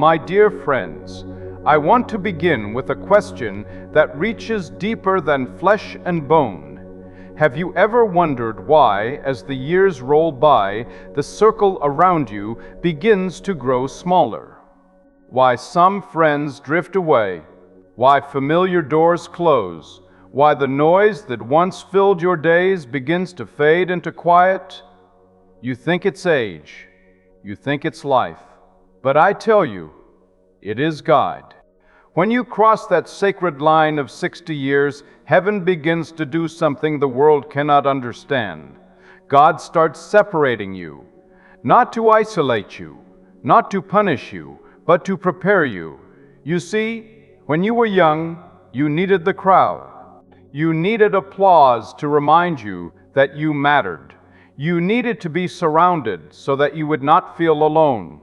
My dear friends, I want to begin with a question that reaches deeper than flesh and bone. Have you ever wondered why, as the years roll by, the circle around you begins to grow smaller? Why some friends drift away? Why familiar doors close? Why the noise that once filled your days begins to fade into quiet? You think it's age. You think it's life. But I tell you, it is God. When you cross that sacred line of 60 years, heaven begins to do something the world cannot understand. God starts separating you, not to isolate you, not to punish you, but to prepare you. You see, when you were young, you needed the crowd. You needed applause to remind you that you mattered. You needed to be surrounded so that you would not feel alone.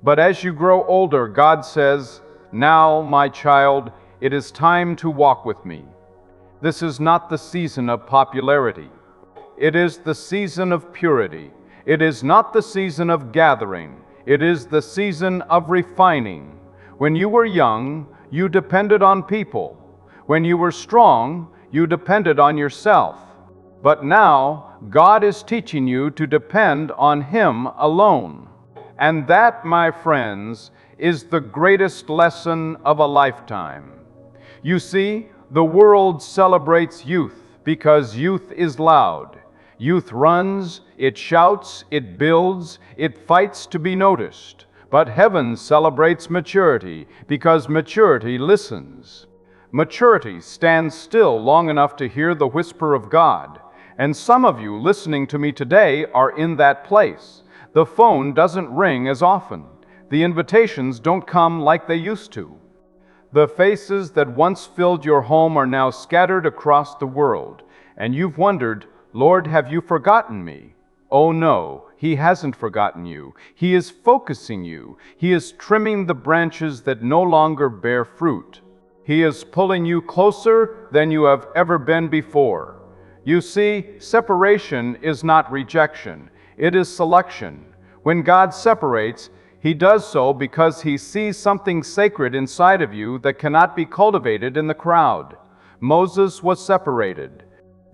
But as you grow older, God says, "Now, my child, it is time to walk with me." This is not the season of popularity. It is the season of purity. It is not the season of gathering. It is the season of refining. When you were young, you depended on people. When you were strong, you depended on yourself. But now, God is teaching you to depend on Him alone. And that, my friends, is the greatest lesson of a lifetime. You see, the world celebrates youth because youth is loud. Youth runs, it shouts, it builds, it fights to be noticed. But heaven celebrates maturity because maturity listens. Maturity stands still long enough to hear the whisper of God. And some of you listening to me today are in that place. The phone doesn't ring as often. The invitations don't come like they used to. The faces that once filled your home are now scattered across the world. And you've wondered, "Lord, have you forgotten me?" Oh no, He hasn't forgotten you. He is focusing you. He is trimming the branches that no longer bear fruit. He is pulling you closer than you have ever been before. You see, separation is not rejection. It is selection. When God separates, He does so because He sees something sacred inside of you that cannot be cultivated in the crowd. Moses was separated.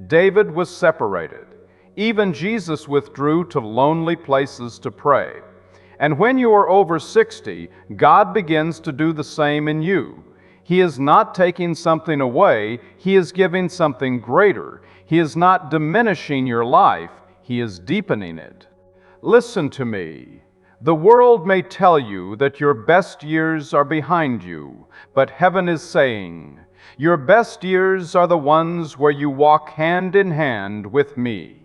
David was separated. Even Jesus withdrew to lonely places to pray. And when you are over 60, God begins to do the same in you. He is not taking something away, He is giving something greater. He is not diminishing your life, He is deepening it. Listen to me. The world may tell you that your best years are behind you, but heaven is saying, your best years are the ones where you walk hand in hand with me.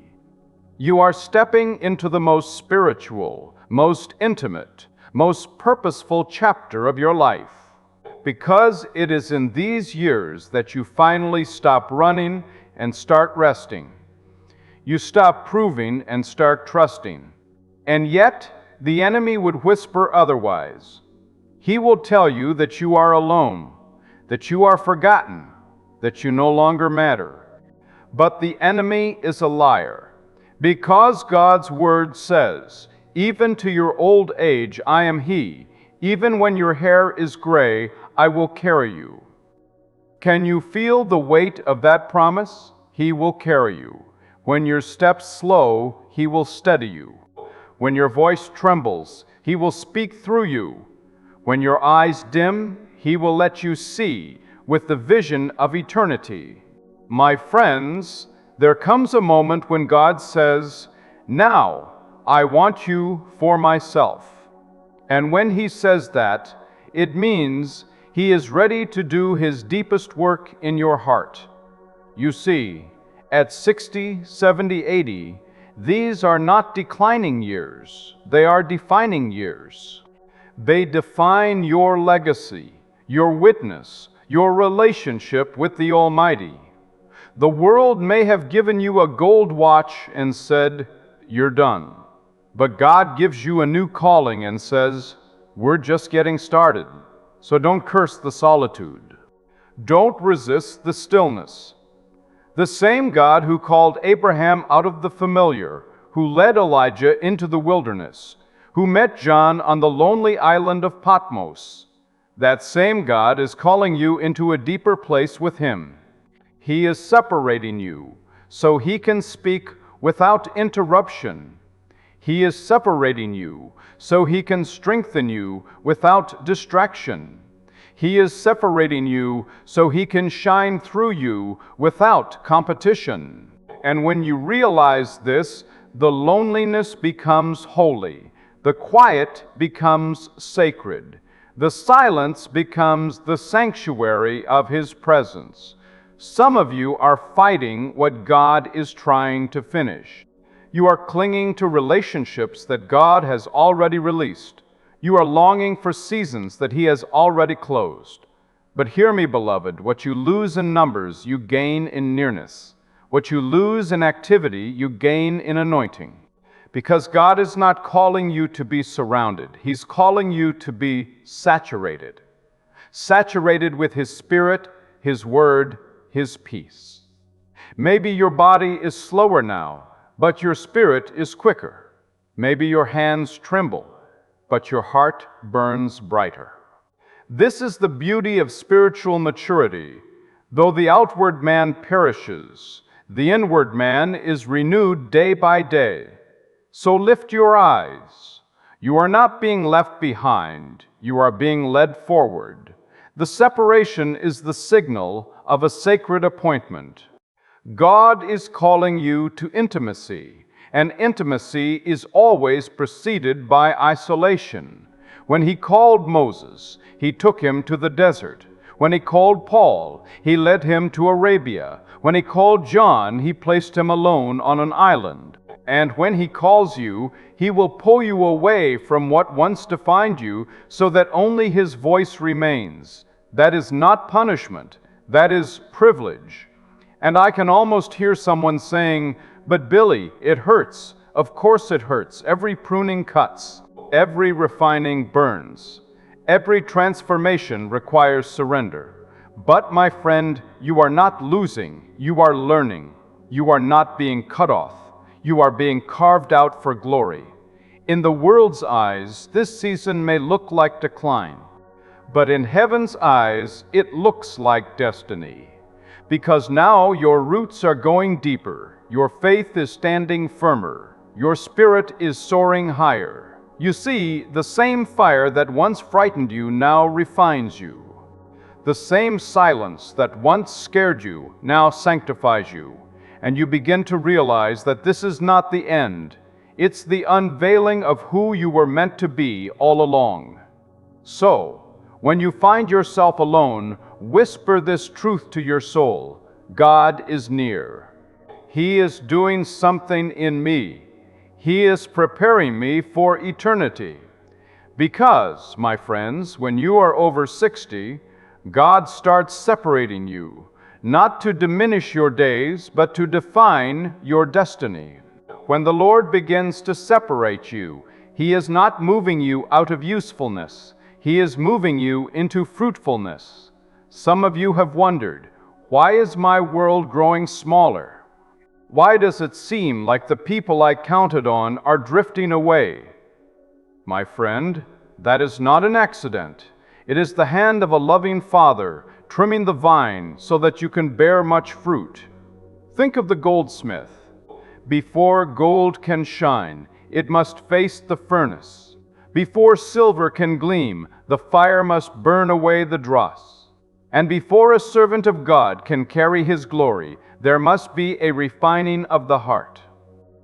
You are stepping into the most spiritual, most intimate, most purposeful chapter of your life. Because it is in these years that you finally stop running and start resting. You stop proving and start trusting. And yet, the enemy would whisper otherwise. He will tell you that you are alone, that you are forgotten, that you no longer matter. But the enemy is a liar. Because God's word says, "Even to your old age I am He. Even when your hair is gray, I will carry you." Can you feel the weight of that promise? He will carry you. When your steps slow, He will steady you. When your voice trembles, He will speak through you. When your eyes dim, He will let you see with the vision of eternity. My friends, there comes a moment when God says, "Now I want you for myself." And when He says that, it means He is ready to do His deepest work in your heart. You see, at 60, 70, 80, these are not declining years. They are defining years. They define your legacy, your witness, your relationship with the Almighty. The world may have given you a gold watch and said, "You're done." But God gives you a new calling and says, "We're just getting started." So don't curse the solitude. Don't resist the stillness. The same God who called Abraham out of the familiar, who led Elijah into the wilderness, who met John on the lonely island of Patmos. That same God is calling you into a deeper place with Him. He is separating you so He can speak without interruption. He is separating you so He can strengthen you without distraction. He is separating you so He can shine through you without competition. And when you realize this, the loneliness becomes holy, the quiet becomes sacred, the silence becomes the sanctuary of His presence. Some of you are fighting what God is trying to finish. You are clinging to relationships that God has already released. You are longing for seasons that He has already closed. But hear me, beloved, what you lose in numbers, you gain in nearness. What you lose in activity, you gain in anointing. Because God is not calling you to be surrounded. He's calling you to be saturated. Saturated with His Spirit, His Word, His peace. Maybe your body is slower now, but your spirit is quicker. Maybe your hands tremble, but your heart burns brighter. This is the beauty of spiritual maturity. Though the outward man perishes, the inward man is renewed day by day. So lift your eyes. You are not being left behind. You are being led forward. The separation is the signal of a sacred appointment. God is calling you to intimacy, and intimacy is always preceded by isolation. When He called Moses, He took him to the desert. When He called Paul, He led him to Arabia. When He called John, He placed him alone on an island. And when He calls you, He will pull you away from what once defined you so that only His voice remains. That is not punishment. That is privilege. And I can almost hear someone saying, "But Billy, it hurts." Of course it hurts. Every pruning cuts. Every refining burns. Every transformation requires surrender. But my friend, you are not losing. You are learning. You are not being cut off. You are being carved out for glory. In the world's eyes, this season may look like decline. But in heaven's eyes, it looks like destiny. Because now your roots are going deeper, your faith is standing firmer, your spirit is soaring higher. You see, the same fire that once frightened you now refines you. The same silence that once scared you now sanctifies you, and you begin to realize that this is not the end. It's the unveiling of who you were meant to be all along. So, when you find yourself alone, whisper this truth to your soul: God is near. He is doing something in me. He is preparing me for eternity. Because, my friends, when you are over 60, God starts separating you, not to diminish your days, but to define your destiny. When the Lord begins to separate you, He is not moving you out of usefulness. He is moving you into fruitfulness. Some of you have wondered, why is my world growing smaller? Why does it seem like the people I counted on are drifting away? My friend, that is not an accident. It is the hand of a loving Father trimming the vine so that you can bear much fruit. Think of the goldsmith. Before gold can shine, it must face the furnace. Before silver can gleam, the fire must burn away the dross. And before a servant of God can carry His glory, there must be a refining of the heart.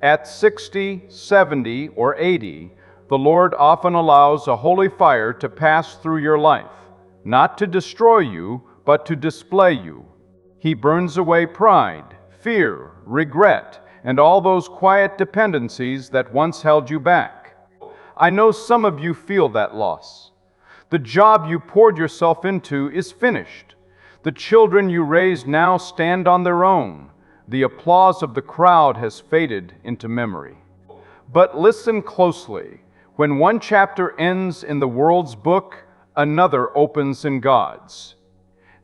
At 60, 70, or 80, the Lord often allows a holy fire to pass through your life, not to destroy you, but to display you. He burns away pride, fear, regret, and all those quiet dependencies that once held you back. I know some of you feel that loss. The job you poured yourself into is finished. The children you raised now stand on their own. The applause of the crowd has faded into memory. But listen closely. When one chapter ends in the world's book, another opens in God's.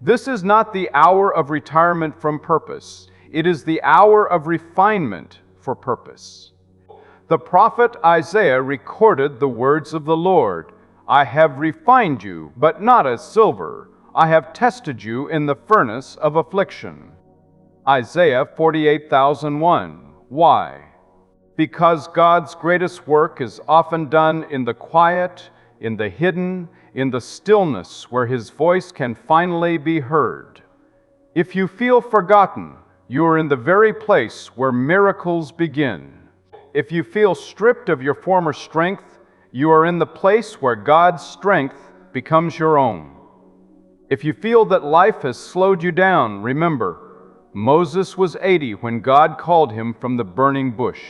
This is not the hour of retirement from purpose. It is the hour of refinement for purpose. The prophet Isaiah recorded the words of the Lord. I have refined you, but not as silver. I have tested you in the furnace of affliction. Isaiah 48,001. Why? Because God's greatest work is often done in the quiet, in the hidden, in the stillness where His voice can finally be heard. If you feel forgotten, you are in the very place where miracles begin. If you feel stripped of your former strength, you are in the place where God's strength becomes your own. If you feel that life has slowed you down, remember, Moses was 80 when God called him from the burning bush.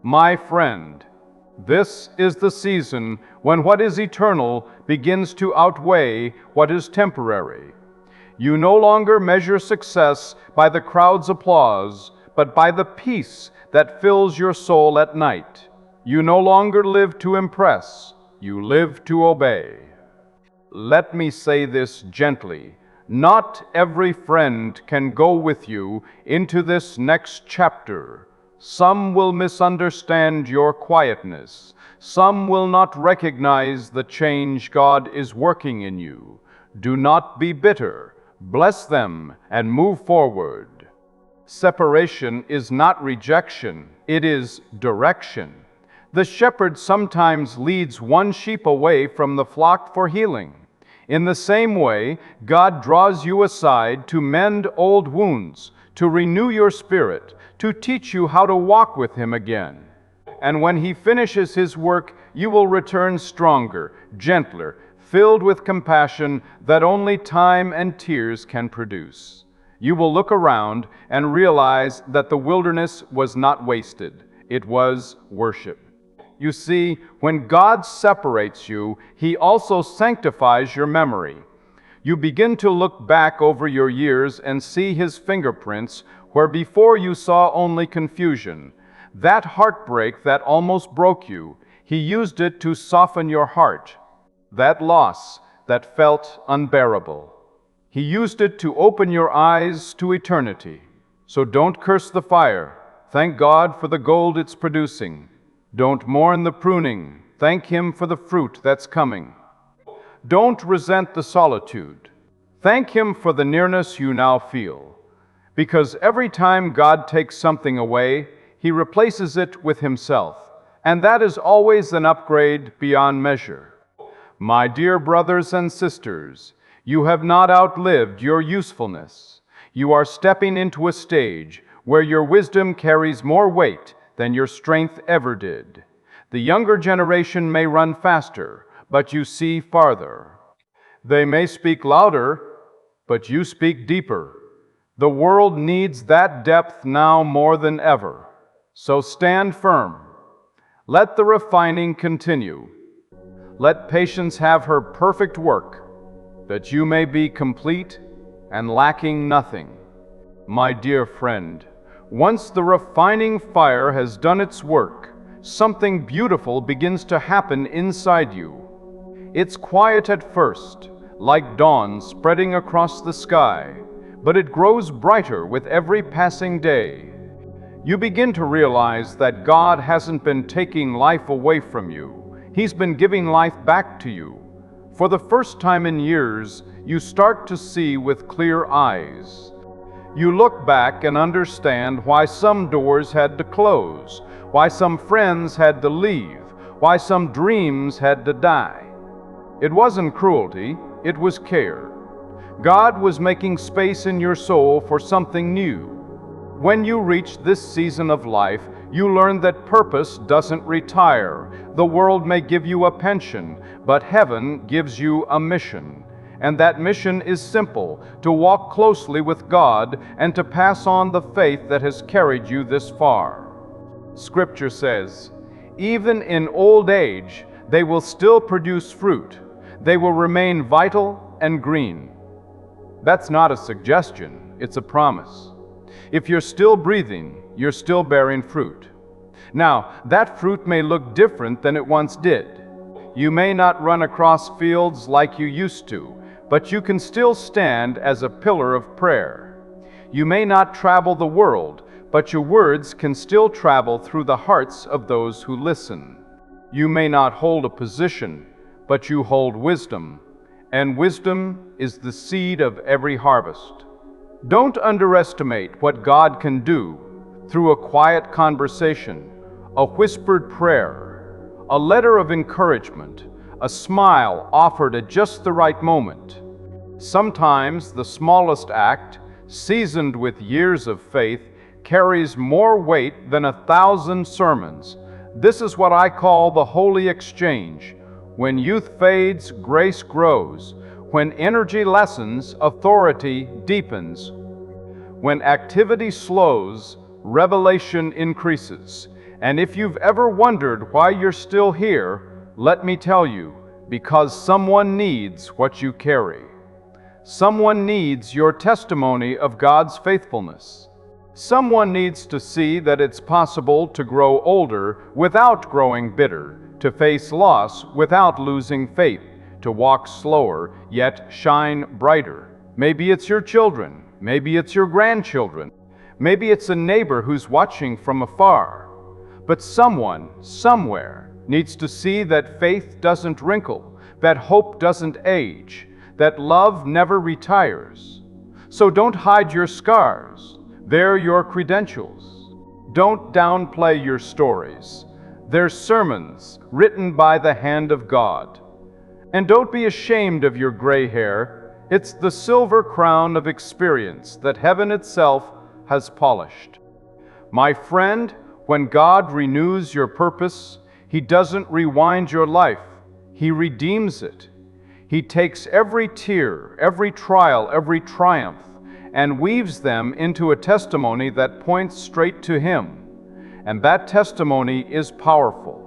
My friend, this is the season when what is eternal begins to outweigh what is temporary. You no longer measure success by the crowd's applause, but by the peace that fills your soul at night. You no longer live to impress, you live to obey. Let me say this gently. Not every friend can go with you into this next chapter. Some will misunderstand your quietness. Some will not recognize the change God is working in you. Do not be bitter. Bless them and move forward. Separation is not rejection, it is direction. The shepherd sometimes leads one sheep away from the flock for healing. In the same way, God draws you aside to mend old wounds, to renew your spirit, to teach you how to walk with Him again. And when He finishes His work, you will return stronger, gentler, filled with compassion that only time and tears can produce. You will look around and realize that the wilderness was not wasted. It was worship. You see, when God separates you, He also sanctifies your memory. You begin to look back over your years and see His fingerprints where before you saw only confusion. That heartbreak that almost broke you, He used it to soften your heart. That loss that felt unbearable, He used it to open your eyes to eternity. So don't curse the fire. Thank God for the gold it's producing. Don't mourn the pruning. Thank Him for the fruit that's coming. Don't resent the solitude. Thank Him for the nearness you now feel. Because every time God takes something away, He replaces it with Himself. And that is always an upgrade beyond measure. My dear brothers and sisters, you have not outlived your usefulness. You are stepping into a stage where your wisdom carries more weight than your strength ever did. The younger generation may run faster, but you see farther. They may speak louder, but you speak deeper. The world needs that depth now more than ever. So stand firm. Let the refining continue. Let patience have her perfect work, that you may be complete and lacking nothing. My dear friend, once the refining fire has done its work, something beautiful begins to happen inside you. It's quiet at first, like dawn spreading across the sky, but it grows brighter with every passing day. You begin to realize that God hasn't been taking life away from you. He's been giving life back to you. For the first time in years, you start to see with clear eyes. You look back and understand why some doors had to close, why some friends had to leave, why some dreams had to die. It wasn't cruelty, it was care. God was making space in your soul for something new. When you reach this season of life, you learn that purpose doesn't retire. The world may give you a pension, but heaven gives you a mission. And that mission is simple, to walk closely with God and to pass on the faith that has carried you this far. Scripture says, even in old age, they will still produce fruit. They will remain vital and green. That's not a suggestion, it's a promise. If you're still breathing, you're still bearing fruit. Now, that fruit may look different than it once did. You may not run across fields like you used to, but you can still stand as a pillar of prayer. You may not travel the world, but your words can still travel through the hearts of those who listen. You may not hold a position, but you hold wisdom, and wisdom is the seed of every harvest. Don't underestimate what God can do through a quiet conversation, a whispered prayer, a letter of encouragement, a smile offered at just the right moment. Sometimes the smallest act, seasoned with years of faith, carries more weight than 1,000 sermons. This is what I call the holy exchange. When youth fades, grace grows. When energy lessens, authority deepens. When activity slows, revelation increases. And if you've ever wondered why you're still here, let me tell you, because someone needs what you carry. Someone needs your testimony of God's faithfulness. Someone needs to see that it's possible to grow older without growing bitter, to face loss without losing faith, to walk slower yet shine brighter. Maybe it's your children, maybe it's your grandchildren, maybe it's a neighbor who's watching from afar. But someone, somewhere, needs to see that faith doesn't wrinkle, that hope doesn't age, that love never retires. So don't hide your scars. They're your credentials. Don't downplay your stories. They're sermons written by the hand of God. And don't be ashamed of your gray hair. It's the silver crown of experience that heaven itself has polished. My friend, when God renews your purpose, He doesn't rewind your life. He redeems it. He takes every tear, every trial, every triumph, and weaves them into a testimony that points straight to Him. And that testimony is powerful.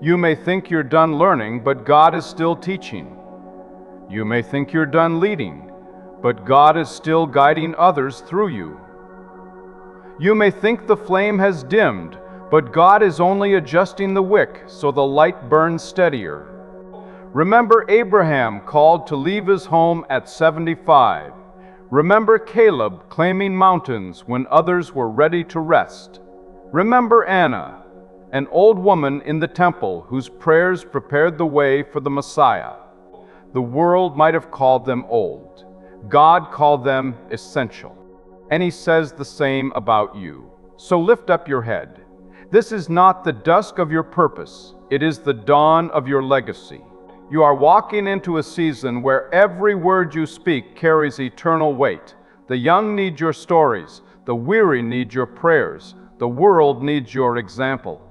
You may think you're done learning, but God is still teaching. You may think you're done leading, but God is still guiding others through you. You may think the flame has dimmed, but God is only adjusting the wick so the light burns steadier. Remember Abraham called to leave his home at 75. Remember Caleb claiming mountains when others were ready to rest. Remember Anna, an old woman in the temple whose prayers prepared the way for the Messiah. The world might have called them old. God called them essential. And He says the same about you. So lift up your head. This is not the dusk of your purpose. It is the dawn of your legacy. You are walking into a season where every word you speak carries eternal weight. The young need your stories. The weary need your prayers. The world needs your example.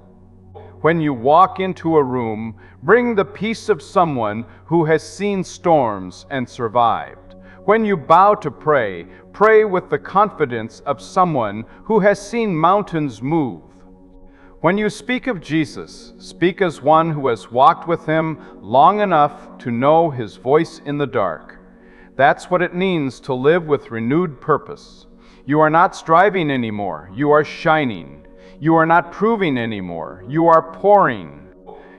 When you walk into a room, bring the peace of someone who has seen storms and survived. When you bow to pray, pray with the confidence of someone who has seen mountains move. When you speak of Jesus, speak as one who has walked with Him long enough to know His voice in the dark. That's what it means to live with renewed purpose. You are not striving anymore, you are shining. You are not proving anymore, you are pouring.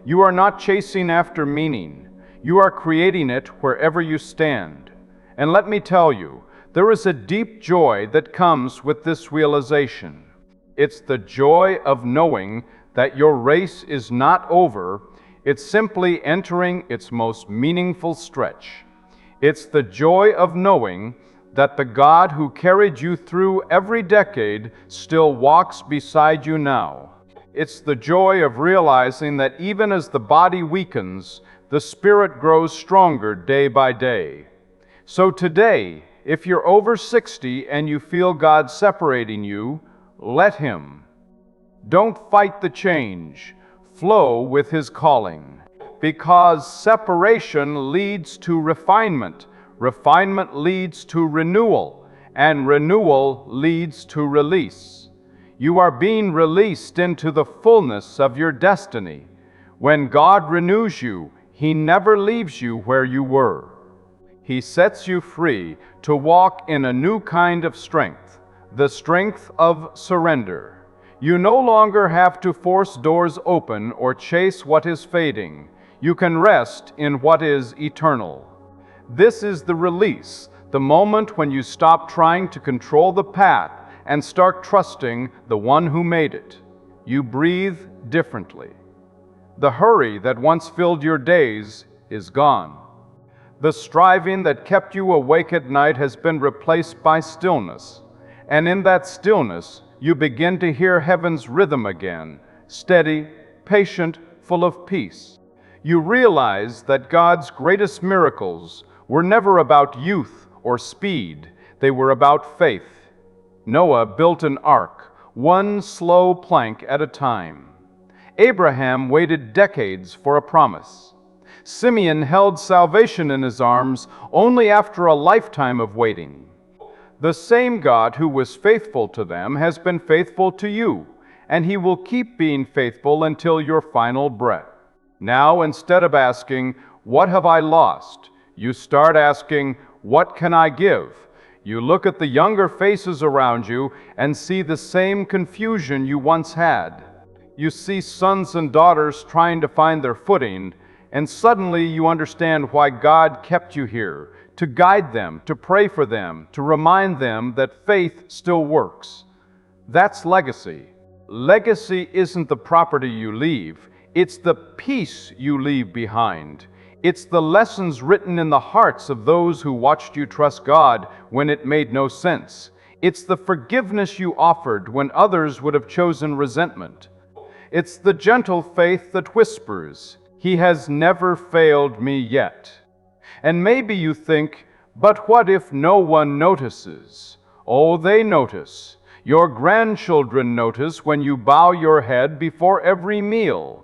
You are not chasing after meaning, you are creating it wherever you stand. And let me tell you, there is a deep joy that comes with this realization. It's the joy of knowing that your race is not over. It's simply entering its most meaningful stretch. It's the joy of knowing that the God who carried you through every decade still walks beside you now. It's the joy of realizing that even as the body weakens, the spirit grows stronger day by day. So today, if you're over 60 and you feel God separating you, let Him. Don't fight the change. Flow with His calling. Because separation leads to refinement. Refinement leads to renewal. And renewal leads to release. You are being released into the fullness of your destiny. When God renews you, He never leaves you where you were. He sets you free to walk in a new kind of strength. The strength of surrender. You no longer have to force doors open or chase what is fading. You can rest in what is eternal. This is the release, the moment when you stop trying to control the path and start trusting the one who made it. You breathe differently. The hurry that once filled your days is gone. The striving that kept you awake at night has been replaced by stillness. And in that stillness, you begin to hear heaven's rhythm again, steady, patient, full of peace. You realize that God's greatest miracles were never about youth or speed. They were about faith. Noah built an ark, one slow plank at a time. Abraham waited decades for a promise. Simeon held salvation in his arms only after a lifetime of waiting. The same God who was faithful to them has been faithful to you, and He will keep being faithful until your final breath. Now, instead of asking, "What have I lost?" you start asking, "What can I give?" You look at the younger faces around you and see the same confusion you once had. You see sons and daughters trying to find their footing, and suddenly you understand why God kept you here, to guide them, to pray for them, to remind them that faith still works. That's legacy. Legacy isn't the property you leave, it's the peace you leave behind. It's the lessons written in the hearts of those who watched you trust God when it made no sense. It's the forgiveness you offered when others would have chosen resentment. It's the gentle faith that whispers, "He has never failed me yet." And maybe you think, "But what if no one notices?" Oh, they notice. Your grandchildren notice when you bow your head before every meal.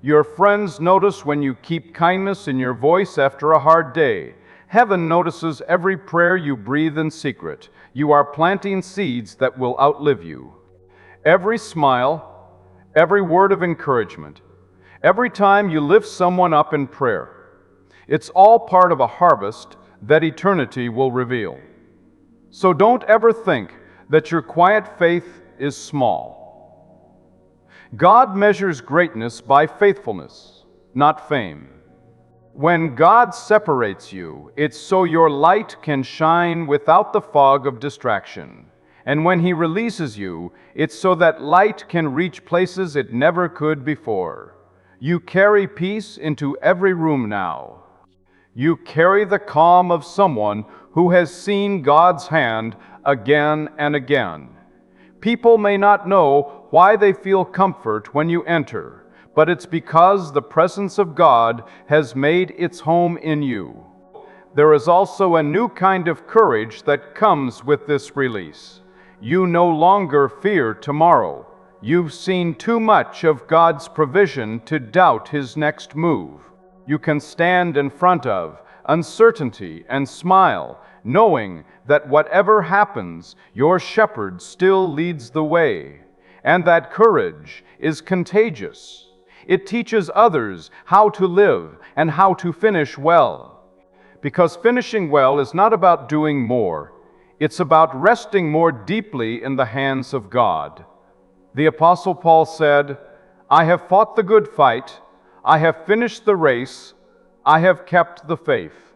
Your friends notice when you keep kindness in your voice after a hard day. Heaven notices every prayer you breathe in secret. You are planting seeds that will outlive you. Every smile, every word of encouragement, every time you lift someone up in prayer, it's all part of a harvest that eternity will reveal. So don't ever think that your quiet faith is small. God measures greatness by faithfulness, not fame. When God separates you, it's so your light can shine without the fog of distraction. And when He releases you, it's so that light can reach places it never could before. You carry peace into every room now. You carry the calm of someone who has seen God's hand again and again. People may not know why they feel comfort when you enter, but it's because the presence of God has made its home in you. There is also a new kind of courage that comes with this release. You no longer fear tomorrow. You've seen too much of God's provision to doubt His next move. You can stand in front of uncertainty and smile, knowing that whatever happens, your shepherd still leads the way. And that courage is contagious. It teaches others how to live and how to finish well. Because finishing well is not about doing more. It's about resting more deeply in the hands of God. The Apostle Paul said, "I have fought the good fight, I have finished the race, I have kept the faith."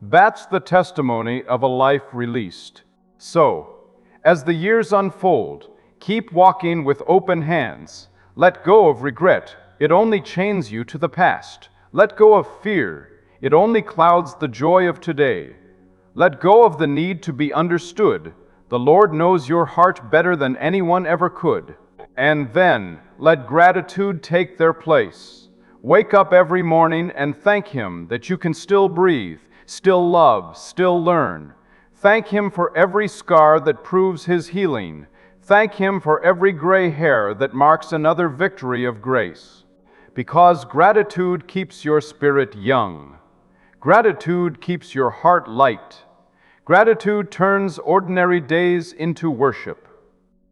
That's the testimony of a life released. So, as the years unfold, keep walking with open hands. Let go of regret. It only chains you to the past. Let go of fear. It only clouds the joy of today. Let go of the need to be understood. The Lord knows your heart better than anyone ever could. And then, let gratitude take their place. Wake up every morning and thank Him that you can still breathe, still love, still learn. Thank Him for every scar that proves His healing. Thank Him for every gray hair that marks another victory of grace. Because gratitude keeps your spirit young. Gratitude keeps your heart light. Gratitude turns ordinary days into worship.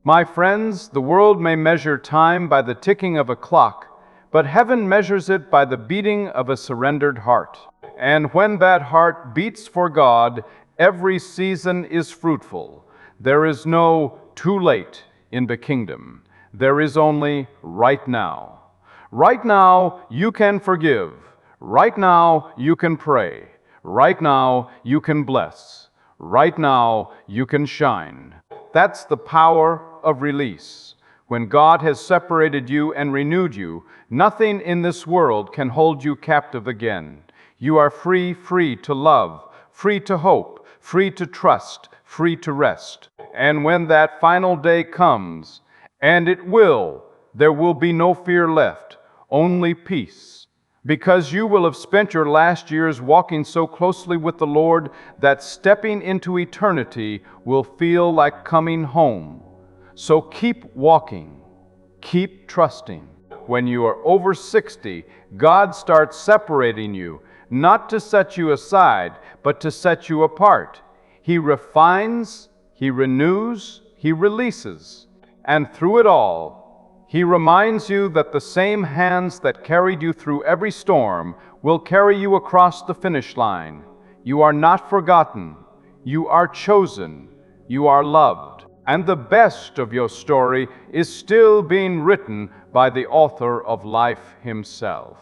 My friends, the world may measure time by the ticking of a clock, but heaven measures it by the beating of a surrendered heart. And when that heart beats for God, every season is fruitful. There is no too late in the kingdom. There is only right now. Right now, you can forgive. Right now, you can pray. Right now, you can bless. Right now, you can shine. That's the power of release. When God has separated you and renewed you, nothing in this world can hold you captive again. You are free, free to love, free to hope, free to trust, free to rest. And when that final day comes, and it will, there will be no fear left, only peace. Because you will have spent your last years walking so closely with the Lord that stepping into eternity will feel like coming home. So keep walking, keep trusting. When you are over 60, God starts separating you, not to set you aside, but to set you apart. He refines, He renews, He releases. And through it all, He reminds you that the same hands that carried you through every storm will carry you across the finish line. You are not forgotten. You are chosen. You are loved. And the best of your story is still being written by the author of life himself.